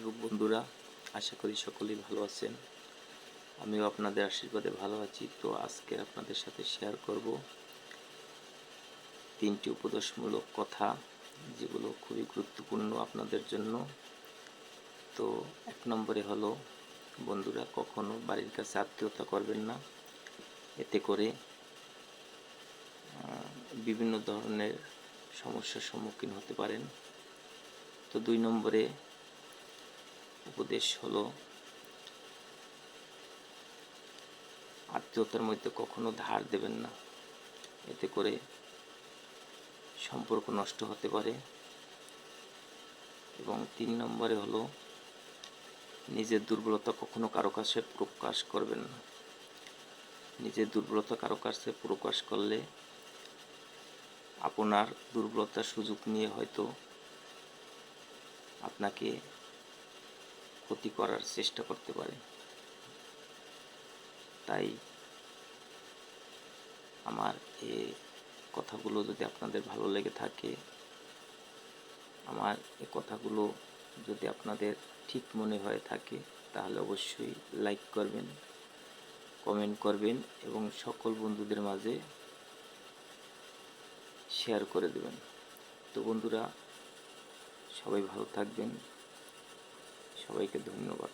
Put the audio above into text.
Facebook বন্ধুরা, আশা করি সকলেই ভালো আছেন। আমিও আপনাদের আশীর্বাদে ভালো আছি। তো আজকে আপনাদের সাথে শেয়ার করব 3টি উপদেশমূলক কথা, যেগুলো খুবই গুরুত্বপূর্ণ আপনাদের জন্য। তো 1 নম্বরে হলো, বন্ধুরা কখনো বাড়ির কাছে আত্মীয়তা করবেন না, এতে করে বিভিন্ন ধরনের সমস্যার সম্মুখীন হতে পারেন। তো 2 নম্বরে উপদেশ হলো, আত্মীয়তার মধ্যে কখনো ধার দেবেন না, এতে করে সম্পর্ক নষ্ট হতে পারে। এবং 3 নম্বরে হলো, নিজের দুর্বলতা কখনো কারো কাছে প্রকাশ করবেন না। নিজের দুর্বলতা কারো কাছে প্রকাশ করলে আপনার দুর্বলতার সুযোগ নিয়ে হয়তো আপনাকে ক্ষতি করার চেষ্টা করতে পারে। তাই আমার এই কথাগুলো যদি আপনাদের ভালো লেগে থাকে, আমার এই কথাগুলো যদি আপনাদের ঠিক মনে হয়ে থাকে, তাহলে অবশ্যই লাইক করবেন, কমেন্ট করবেন এবং সকল বন্ধুদের মাঝে শেয়ার করে দেবেন। তো বন্ধুরা, সবাই ভালো থাকবেন। সবাইকে ধন্যবাদ।